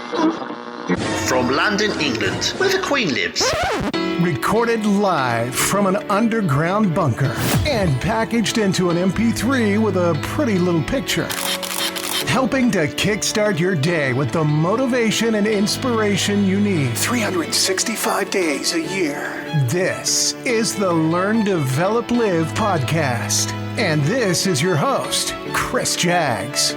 From London, England, where the Queen lives. Recorded live from an underground bunker and packaged into an MP3 with a pretty little picture. Helping to kickstart your day with the motivation and inspiration you need 365 days a year. This is the Learn, Develop, Live podcast. And this is your host, Chris Jaggs.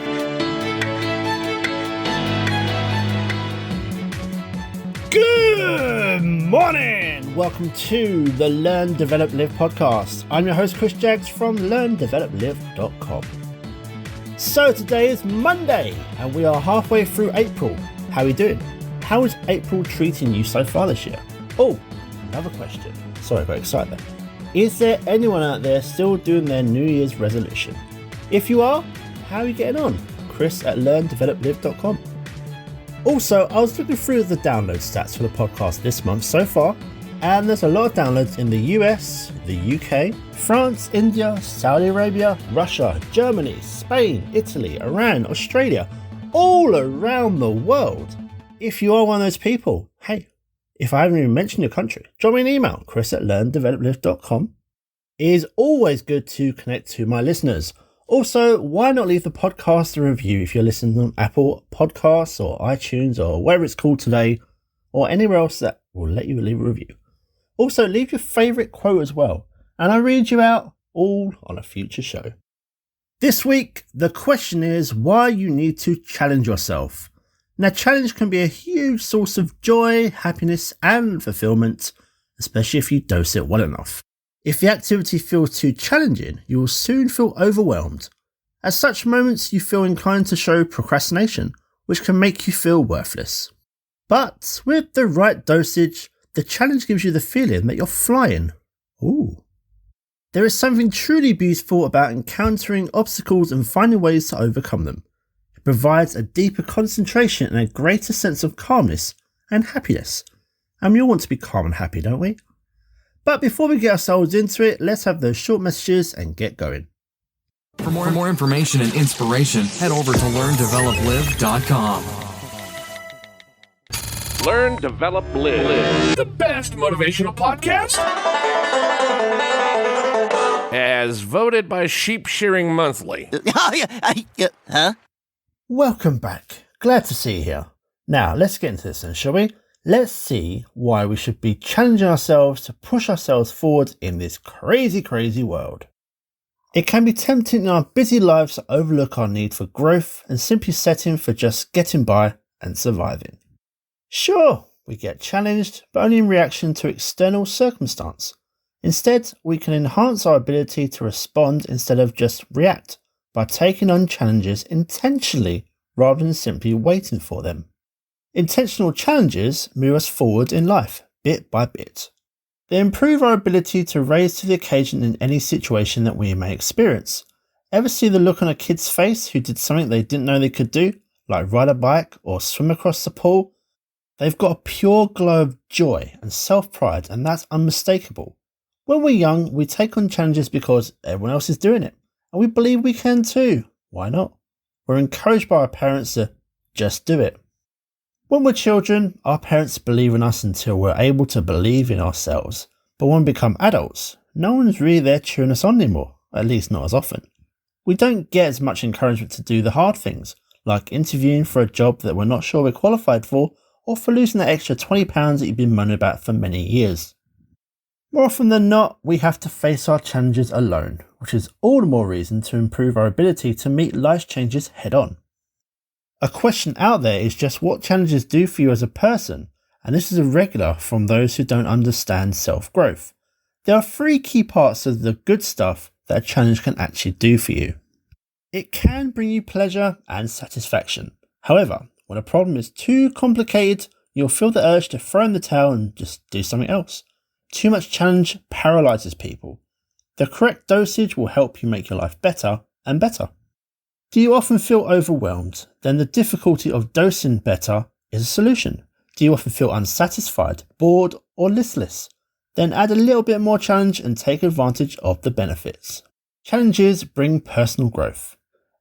Good morning! Welcome to the Learn, Develop, Live podcast. I'm your host, Chris Jaggs from LearnDevelopLive.com. So today is Monday and we are halfway through April. How are you doing? How is April treating you so far this year? Oh, another question. Sorry, I got excited there. Is there anyone out there still doing their New Year's resolution? If you are, how are you getting on? Chris at LearnDevelopLive.com. Also, I was looking through the download stats for the podcast this month so far, and there's a lot of downloads in the US, the UK, France, India, Saudi Arabia, Russia, Germany, Spain, Italy, Iran, Australia, all around the world. If you are one of those people, hey, if I haven't even mentioned your country, drop me an email, chris at learndeveloplive.com. It is always good to connect to my listeners. Also, why not leave the podcast a review if you're listening on Apple Podcasts or iTunes or wherever it's called today, or anywhere else that will let you leave a review. Also, leave your favourite quote as well, and I'll read you out all on a future show. This week, the question is why you need to challenge yourself. Now, challenge can be a huge source of joy, happiness, and fulfillment, especially if you dose it well enough. If the activity feels too challenging, you will soon feel overwhelmed. At such moments, you feel inclined to show procrastination, which can make you feel worthless. But with the right dosage, the challenge gives you the feeling that you're flying. Ooh. There is something truly beautiful about encountering obstacles and finding ways to overcome them. It provides a deeper concentration and a greater sense of calmness and happiness. And we all want to be calm and happy, don't we? But before we get ourselves into it, let's have those short messages and get going. For more information and inspiration, head over to LearnDevelopLive.com. Learn, Develop, Live. The best motivational podcast? As voted by Sheep Shearing Monthly. Huh? Welcome back. Glad to see you here. Now, let's get into this then, shall we? Let's see why we should be challenging ourselves to push ourselves forward in this crazy, crazy world. It can be tempting in our busy lives to overlook our need for growth and simply setting for just getting by and surviving. Sure, we get challenged, but only in reaction to external circumstance. Instead, we can enhance our ability to respond instead of just react by taking on challenges intentionally rather than simply waiting for them. Intentional challenges move us forward in life, bit by bit. They improve our ability to rise to the occasion in any situation that we may experience. Ever see the look on a kid's face who did something they didn't know they could do, like ride a bike or swim across the pool? They've got a pure glow of joy and self-pride, and that's unmistakable. When we're young, we take on challenges because everyone else is doing it, and we believe we can too. Why not? We're encouraged by our parents to just do it. When we're children, our parents believe in us until we're able to believe in ourselves. But when we become adults, no one's really there cheering us on anymore, at least not as often. We don't get as much encouragement to do the hard things, like interviewing for a job that we're not sure we're qualified for, or for losing that extra £20 that you've been moaning about for many years. More often than not, we have to face our challenges alone, which is all the more reason to improve our ability to meet life's changes head on. A question out there is just what challenges do for you as a person, and this is a regular from those who don't understand self-growth. There are 3 key parts of the good stuff that a challenge can actually do for you. It can bring you pleasure and satisfaction. However, when a problem is too complicated, you'll feel the urge to throw in the towel and just do something else. Too much challenge paralyzes people. The correct dosage will help you make your life better and better. Do you often feel overwhelmed? Then the difficulty of dosing better is a solution. Do you often feel unsatisfied, bored, or listless? Then add a little bit more challenge and take advantage of the benefits. Challenges bring personal growth.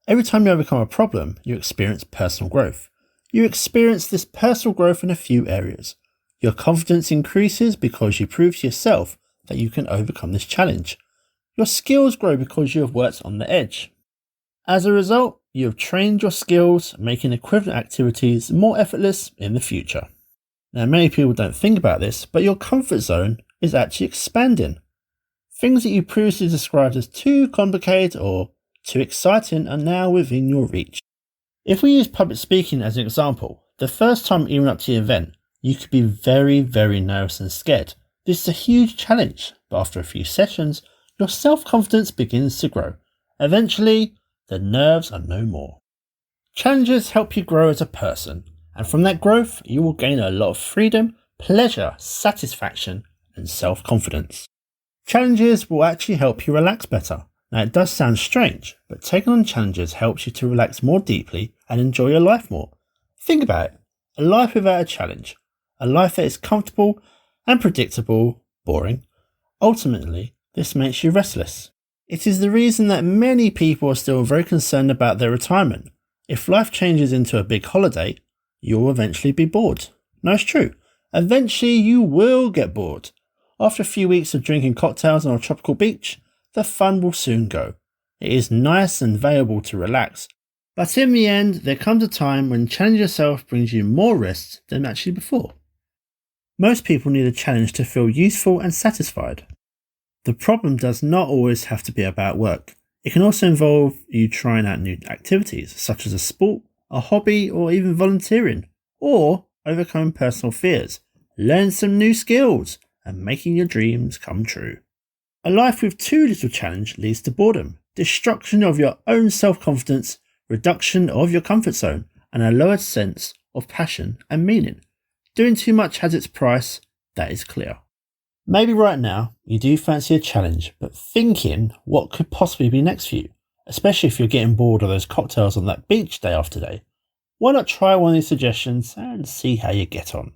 Every time you overcome a problem, you experience personal growth. You experience this personal growth in a few areas. Your confidence increases because you prove to yourself that you can overcome this challenge. Your skills grow because you have worked on the edge. As a result, you have trained your skills, making equivalent activities more effortless in the future. Now, many people don't think about this, but your comfort zone is actually expanding. Things that you previously described as too complicated or too exciting are now within your reach. If we use public speaking as an example, the first time you went up to the event, you could be very, very nervous and scared. This is a huge challenge, but after a few sessions, your self-confidence begins to grow. Eventually, the nerves are no more. Challenges help you grow as a person, and from that growth, you will gain a lot of freedom, pleasure, satisfaction, and self-confidence. Challenges will actually help you relax better. Now, it does sound strange, but taking on challenges helps you to relax more deeply and enjoy your life more. Think about it. A life without a challenge. A life that is comfortable and predictable, boring. Ultimately, this makes you restless. It is the reason that many people are still very concerned about their retirement. If life changes into a big holiday, you will eventually be bored. No, it's true. Eventually, you will get bored. After a few weeks of drinking cocktails on a tropical beach, the fun will soon go. It is nice and valuable to relax, but in the end, there comes a time when challenging yourself brings you more rest than actually before. Most people need a challenge to feel useful and satisfied. The problem does not always have to be about work. It can also involve you trying out new activities, such as a sport, a hobby, or even volunteering, or overcoming personal fears, learn some new skills, and making your dreams come true. A life with too little challenge leads to boredom, destruction of your own self-confidence, reduction of your comfort zone, and a lowered sense of passion and meaning. Doing too much has its price, that is clear. Maybe right now you do fancy a challenge, but thinking what could possibly be next for you, especially if you're getting bored of those cocktails on that beach day after day. Why not try one of these suggestions and see how you get on?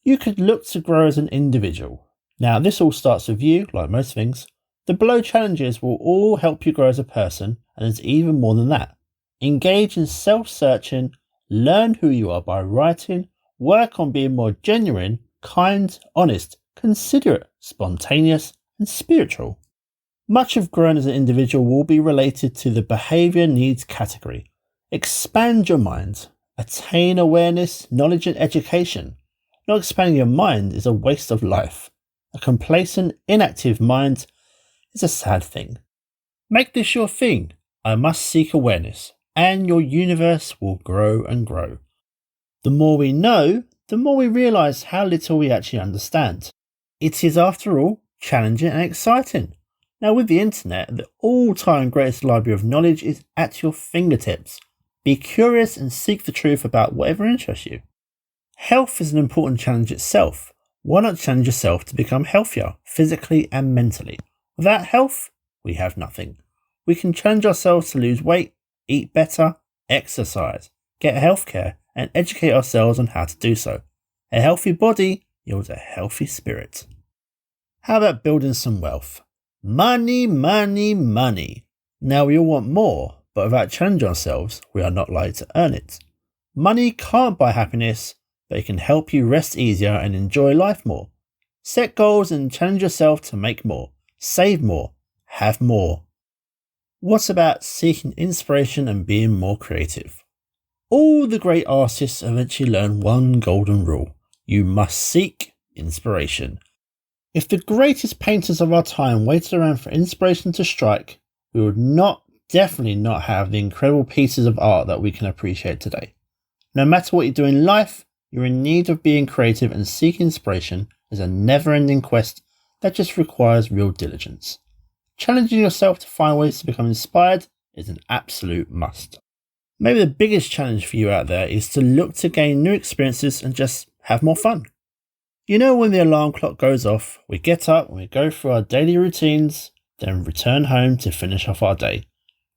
You could look to grow as an individual. Now, this all starts with you, like most things. The below challenges will all help you grow as a person, and there's even more than that. Engage in self-searching, learn who you are by writing, work on being more genuine, kind, honest, considerate, spontaneous, and spiritual. Much of growing as an individual will be related to the behaviour needs category. Expand your mind, attain awareness, knowledge, and education. Not expanding your mind is a waste of life. A complacent, inactive mind is a sad thing. Make this your thing. I must seek awareness, and your universe will grow and grow. The more we know, the more we realise how little we actually understand. It is, after all, challenging and exciting. Now, with the internet, the all-time greatest library of knowledge is at your fingertips. Be curious and seek the truth about whatever interests you. Health is an important challenge itself. Why not challenge yourself to become healthier, physically and mentally? Without health, we have nothing. We can challenge ourselves to lose weight, eat better, exercise, get healthcare, and educate ourselves on how to do so. A healthy body yields a healthy spirit. How about building some wealth? Money, money, money. Now, we all want more, but without challenging ourselves, we are not likely to earn it. Money can't buy happiness, but it can help you rest easier and enjoy life more. Set goals and challenge yourself to make more, save more, have more. What about seeking inspiration and being more creative? All the great artists eventually learn one golden rule. You must seek inspiration. If the greatest painters of our time waited around for inspiration to strike, we would definitely not have the incredible pieces of art that we can appreciate today. No matter what you do in life, you're in need of being creative, and seeking inspiration is a never-ending quest that just requires real diligence. Challenging yourself to find ways to become inspired is an absolute must. Maybe the biggest challenge for you out there is to look to gain new experiences and just have more fun. You know, when the alarm clock goes off, we get up and we go through our daily routines, then return home to finish off our day.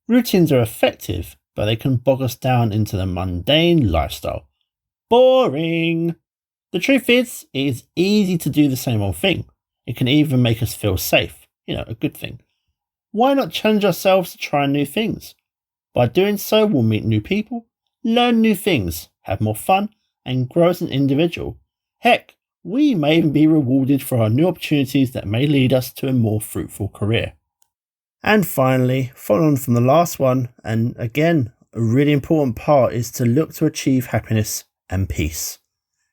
Routines are effective, but they can bog us down into the mundane lifestyle. Boring! The truth is, it is easy to do the same old thing. It can even make us feel safe, a good thing. Why not challenge ourselves to try new things? By doing so, we'll meet new people, learn new things, have more fun, and grow as an individual. Heck, we may even be rewarded for our new opportunities that may lead us to a more fruitful career. And finally, following on from the last one, and again, a really important part is to look to achieve happiness and peace.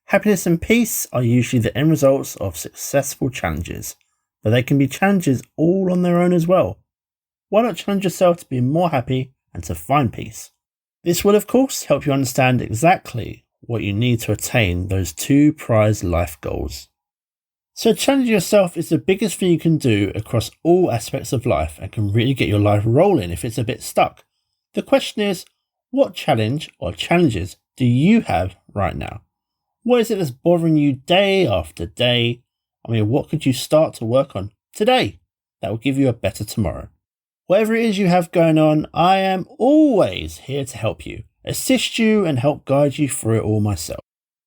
Happiness and peace are usually the end results of successful challenges, but they can be challenges all on their own as well. Why not challenge yourself to be more happy and to find peace? This will of course help you understand exactly what you need to attain those 2 prized life goals. So challenging yourself is the biggest thing you can do across all aspects of life and can really get your life rolling if it's a bit stuck. The question is, what challenge or challenges do you have right now? What is it that's bothering you day after day? What could you start to work on today that will give you a better tomorrow? Whatever it is you have going on, I am always here to help you, assist you and help guide you through it all myself.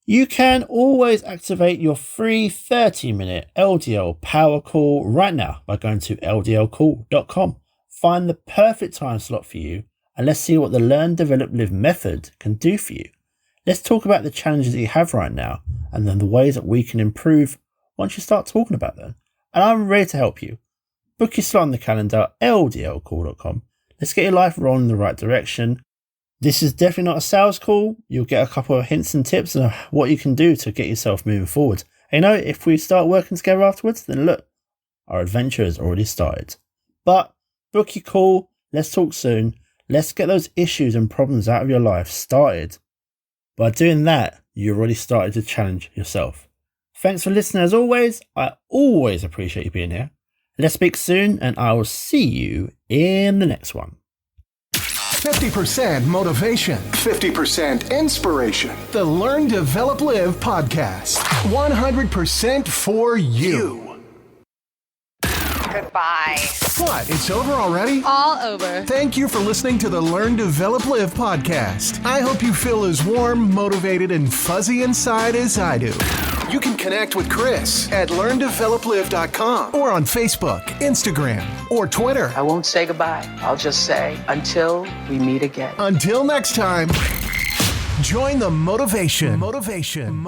You can always activate your free 30-minute LDL power call right now by going to ldlcall.com. Find the perfect time slot for you and let's see what the Learn, Develop, Live method can do for you. Let's talk about the challenges that you have right now and then the ways that we can improve once you start talking about them. And I'm ready to help you. Book your slot on the calendar, ldlcall.com. Let's get your life rolling in the right direction. This is definitely not a sales call. You'll get a couple of hints and tips on what you can do to get yourself moving forward. And if we start working together afterwards, then look, our adventure has already started. But book your call. Let's talk soon. Let's get those issues and problems out of your life started. By doing that, you've already started to challenge yourself. Thanks for listening as always. I always appreciate you being here. Let's speak soon and I will see you in the next one. 50% motivation, 50% inspiration. The Learn, Develop, Live podcast. 100% for you. Goodbye. What? It's over already? All over. Thank you for listening to the Learn, Develop, Live podcast. I hope you feel as warm, motivated, and fuzzy inside as I do. You can connect with Chris at learndeveloplive.com or on Facebook, Instagram, or Twitter. I won't say goodbye. I'll just say until we meet again. Until next time, join the motivation. Motivation.